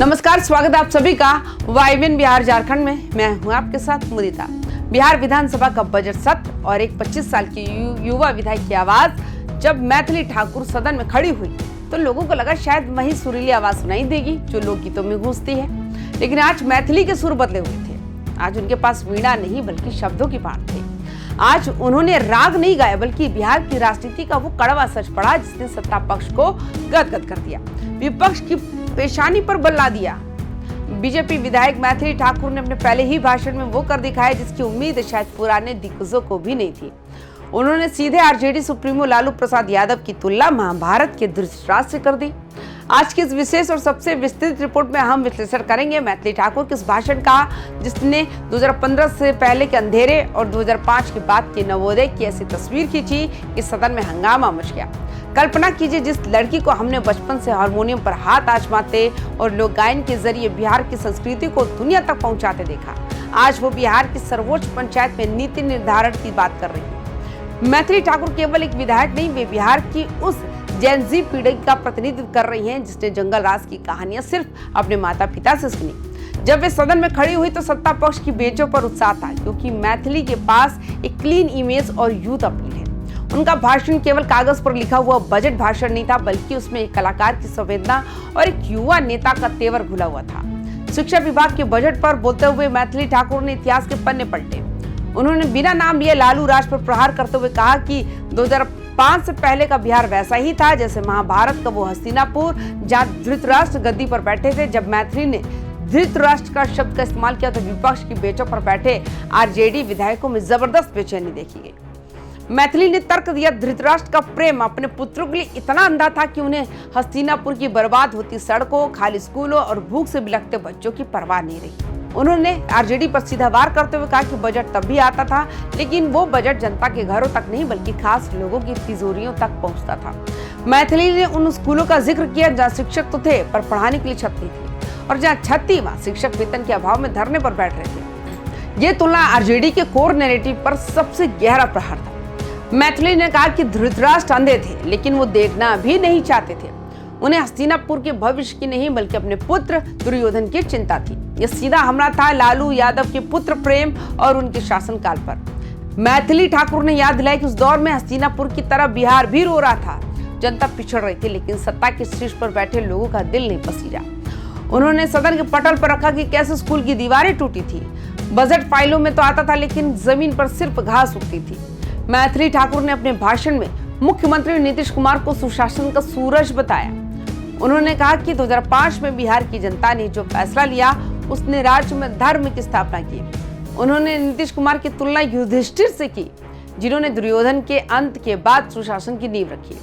नमस्कार, स्वागत है आप सभी का वाइवेन बिहार झारखंड में। मैं हूं आपके साथ मुदिता। बिहार विधानसभा का बजट सत्र और एक 25 साल की युवा विधायक की आवाज जब मैथिली ठाकुर सदन में खड़ी हुई तो लोगों को लगा शायद वही सुरीली आवाज सुनाई देगी जो लोकगीतों में गूंजती है। लेकिन आज मैथिली के सुर बदले हुए थे। आज उनके पास वीणा नहीं बल्कि शब्दों की बात थी। आज उन्होंने राग नहीं गाया बल्कि बिहार की राजनीति का वो कड़वा सच पढ़ा जिसने सत्ता पक्ष को गदगद कर दिया, विपक्ष की पेशानी पर बल ला दिया। बीजेपी विधायक मैथिली ठाकुर ने अपने पहले ही भाषण में वो कर दिखाया जिसकी उम्मीद शायद पुराने दिग्गजों को भी नहीं थी। उन्होंने सीधे आरजेडी सुप्रीमो लालू प्रसाद यादव की तुलना महाभारत के धृतराष्ट्र से कर दी। आज की इस विशेष और सबसे विस्तृत रिपोर्ट में हम विश्लेषण करेंगे मैथिली ठाकुर के इस भाषण का जिसने 2015 से पहले के अंधेरे और 2005 के बाद के नवोदय की ऐसी तस्वीर खींची कि सदन में हंगामा मच गया। कल्पना कीजिए, जिस लड़की को हमने बचपन से हारमोनियम पर हाथ आजमाते और लोक गायन के जरिए बिहार की संस्कृति को दुनिया तक पहुंचाते देखा, आज वो बिहार की सर्वोच्च पंचायत में नीति निर्धारण की बात कर रही है। मैथिली ठाकुर केवल एक विधायक नहीं, वे बिहार की उस जेन ज़ी पीढ़ी का प्रतिनिधित्व कर रही हैं जिसने जंगल राज की कहानियां सिर्फ अपने माता पिता से सुनी। जब वे सदन में खड़ी हुई तो सत्ता पक्ष की बेंचों पर उत्साह था क्योंकि मैथिली के पास एक क्लीन इमेज और यूथ अपील है। उनका भाषण केवल कागज पर लिखा हुआ बजट भाषण नहीं था बल्कि उसमें एक कलाकार की संवेदना और एक युवा नेता का तेवर घुला हुआ था। शिक्षा विभाग के बजट पर बोलते हुए मैथिली ठाकुर ने इतिहास के पन्ने पलटे। उन्होंने बिना नाम लिए लालू राज पर प्रहार करते हुए कहा कि 2005 से पहले का बिहार वैसा ही था जैसे महाभारत का वो हस्तिनापुर जहाँ धृतराष्ट्र गद्दी पर बैठे थे। जब मैथिली ने धृतराष्ट्र का शब्द का इस्तेमाल किया तो विपक्ष की बेंचों पर बैठे आरजेडी विधायकों में जबरदस्त बेचैनी देखी गई। मैथिली ने तर्क दिया, धृतराष्ट्र का प्रेम अपने पुत्रों के लिए इतना अंधा था कि उन्हें हस्तिनापुर की बर्बाद होती सड़कों, खाली स्कूलों और भूख से बिलखते बच्चों की परवाह नहीं रही। उन्होंने आरजेडी पर सीधा वार करते हुए कहा कि बजट तब भी आता था लेकिन वो बजट जनता के घरों तक नहीं बल्कि खास लोगों की तिजोरियों तक पहुंचता था। मैथिली ने उन स्कूलों का जिक्र किया जहाँ शिक्षक तो थे पर पढ़ाने के लिए छत नहीं थी और जहाँ छत थी वहाँ शिक्षक वेतन के अभाव में धरने पर बैठ रहे थे। ये तुलना आरजेडी के कोर नैरेटिव पर सबसे गहरा प्रहार था। मैथिली ने कहा कि धृतराष्ट्र अंधे थे लेकिन वो देखना भी नहीं चाहते थे। उन्हें हस्तिनापुर के भविष्य की नहीं बल्कि अपने पुत्र दुर्योधन की चिंता थी। यह सीधा हमला था लालू यादव के पुत्र प्रेम और उनके शासनकाल पर। मैथिली ठाकुर ने याद दिलाया कि उस दौर में हस्तिनापुर की तरह बिहार भी रो रहा था। जनता पिछड़ रही थी लेकिन सत्ता के शीर्ष पर बैठे लोगों का दिल नहीं पसीजा। उन्होंने सदन के पटल पर रखा कि कैसे स्कूल की दीवारें टूटी थी। बजट फाइलों में तो आता था लेकिन जमीन पर सिर्फ घास उगती थी। मैथिली ठाकुर ने अपने भाषण में मुख्यमंत्री नीतीश कुमार को सुशासन का सूरज बताया। उन्होंने कहा कि 2005 में बिहार की जनता ने जो फैसला लिया उसने राज्य में धर्म की स्थापना की। उन्होंने नीतीश कुमार की तुलना युधिष्ठिर से की जिन्होंने दुर्योधन के अंत के बाद सुशासन की नींव रखी।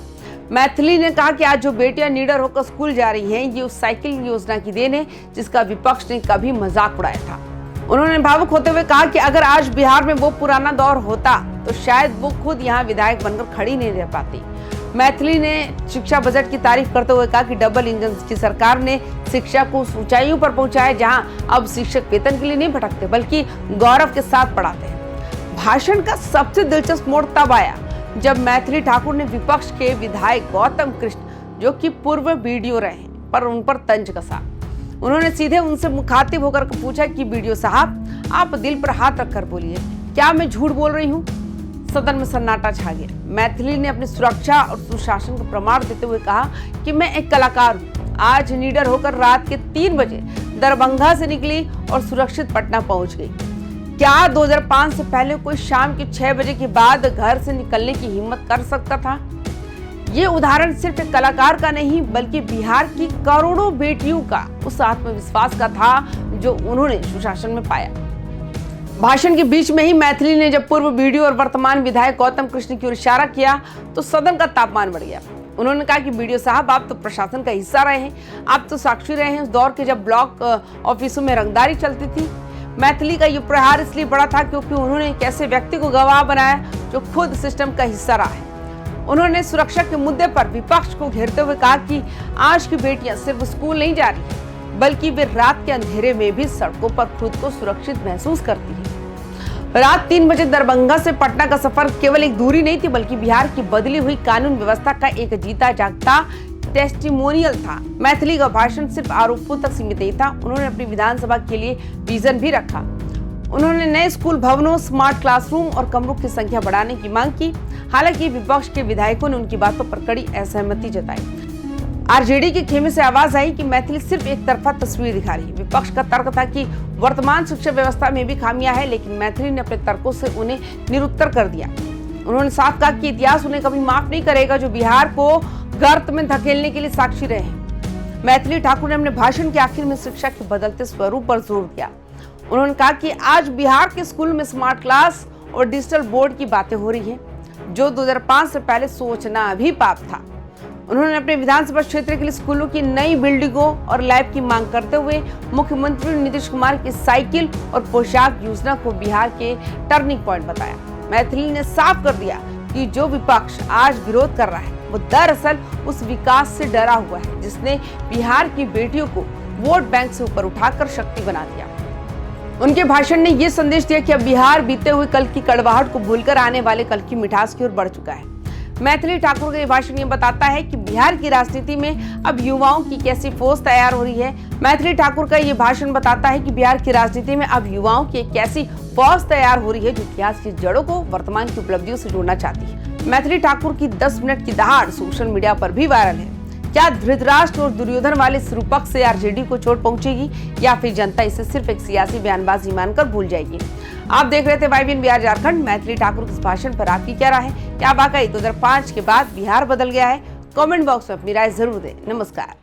मैथिली ने कहा कि आज जो बेटियां निडर होकर स्कूल जा रही हैं ये उस साइकिल योजना की देन है जिसका विपक्ष ने कभी मजाक उड़ाया था। उन्होंने भावुक होते हुए कहा कि अगर आज बिहार में वो पुराना दौर होता तो शायद वो खुद यहाँ विधायक बनकर खड़ी नहीं रह पाती। मैथिली ने शिक्षा बजट की तारीफ करते हुए कहा कि डबल इंजन की सरकार ने शिक्षा को उस ऊंचाइयों पर पहुंचाया जहां अब शिक्षक वेतन के लिए नहीं भटकते बल्कि गौरव के साथ पढ़ाते हैं। भाषण का सबसे दिलचस्प मोड़ तब आया जब मैथिली ठाकुर ने विपक्ष के विधायक गौतम कृष्ण जो कि पूर्व बीडीओ रहे पर उन पर तंज कसा। उन्होंने सीधे उनसे मुखातिब होकर पूछा कि बीडीओ साहब आप दिल पर हाथ रखकर बोलिए, क्या मैं झूठ बोल रही हूँ? सदन में सन्नाटा छा गया। मैथिली ने अपनी सुरक्षा और सुशासन को प्रमाण देते हुए कहा कि मैं एक कलाकार हूँ। आज निडर होकर रात के 3 बजे दरभंगा से निकली और सुरक्षित पटना पहुंच गई। क्या 2005 से पहले कोई शाम के 6 बजे के बाद घर से निकलने की हिम्मत कर सकता था? ये उदाहरण सिर्फ एक कलाकार का नहीं बल्कि बिहार की करोड़ों बेटियों का उस आत्मविश्वास का था जो उन्होंने सुशासन में पाया। भाषण के बीच में ही मैथिली ने जब पूर्व बीडीओ और वर्तमान विधायक गौतम कृष्ण की ओर इशारा किया तो सदन का तापमान बढ़ गया। उन्होंने कहा कि बीडीओ साहब आप तो प्रशासन का हिस्सा रहे हैं, आप तो साक्षी रहे हैं उस दौर के जब ब्लॉक ऑफिसों में रंगदारी चलती थी। मैथिली का ये प्रहार इसलिए बड़ा था क्योंकि उन्होंने एक ऐसे व्यक्ति को गवाह बनाया जो खुद सिस्टम का हिस्सा रहा है। उन्होंने सुरक्षा के मुद्दे पर विपक्ष को घेरते हुए कहा कि आज की बेटियां सिर्फ स्कूल नहीं जा रही बल्कि वे रात के अंधेरे में भी सड़कों पर खुद को सुरक्षित महसूस करती हैं। रात 3 बजे दरभंगा से पटना का सफर केवल एक दूरी नहीं थी बल्कि बिहार की बदली हुई कानून व्यवस्था का एक जीता जागता टेस्टिमोनियल था। मैथिली का भाषण सिर्फ आरोपों तक सीमित नहीं था, उन्होंने अपनी विधानसभा के लिए विजन भी रखा। उन्होंने नए स्कूल भवनों, स्मार्ट क्लासरूम और कमरों की संख्या बढ़ाने की मांग की। हालांकि विपक्ष के विधायकों ने उनकी बातों पर कड़ी असहमति जताई। आरजेडी के खेमे से आवाज आई कि मैथिली सिर्फ एक तरफा तस्वीर दिखा रही है। विपक्ष का तर्क था कि वर्तमान शिक्षा व्यवस्था में भी खामियां हैं, लेकिन मैथिली ने अपने तर्कों से उन्हें निरुत्तर कर दिया। उन्होंने साफ कहा कि इतिहास उन्हें कभी माफ नहीं करेगा जो बिहार को गर्त में धकेलने के लिए साक्षी रहे हैं। मैथिली ठाकुर ने अपने भाषण के आखिर में शिक्षा के बदलते स्वरूप पर जोर दिया। उन्होंने कहा कि आज बिहार के स्कूल में स्मार्ट क्लास और डिजिटल बोर्ड की बातें हो रही हैं, जो 2005 से पहले सोचना भी पाप था। उन्होंने अपने विधानसभा क्षेत्र के लिए स्कूलों की नई बिल्डिंगों और लैब की मांग करते हुए मुख्यमंत्री नीतीश कुमार की साइकिल और पोशाक योजना को बिहार के टर्निंग पॉइंट बताया। मैथिली ने साफ कर दिया कि जो विपक्ष आज विरोध कर रहा है वो दरअसल उस विकास से डरा हुआ है जिसने बिहार की बेटियों को वोट बैंक से ऊपर उठाकर शक्ति बना दिया। उनके भाषण ने ये संदेश दिया कि अब बिहार बीते हुए कल की कड़वाहट को भूलकर आने वाले कल की मिठास की ओर बढ़ चुका है। मैथिली ठाकुर का ये भाषण ये बताता है कि बिहार की राजनीति में अब युवाओं की कैसी फौज तैयार हो रही है। मैथिली ठाकुर का ये भाषण बताता है कि बिहार की राजनीति में अब युवाओं की एक कैसी फौज तैयार हो रही है जो इतिहास की जड़ों को वर्तमान की उपलब्धियों से जोड़ना चाहती है। मैथिली ठाकुर की 10 मिनट की दहाड़ सोशल मीडिया पर भी वायरल है। क्या धृतराष्ट्र और दुर्योधन वाले इस रूपक से आरजेडी को चोट पहुंचेगी या फिर जनता इसे सिर्फ एक सियासी बयानबाजी मानकर भूल जाएगी? आप देख रहे थे वाईवीएन बिहार झारखंड। मैथिली ठाकुर के इस भाषण पर आपकी क्या राय है? क्या वाकई 2005 के बाद बिहार बदल गया है? कमेंट बॉक्स में अपनी राय जरूर दें। नमस्कार।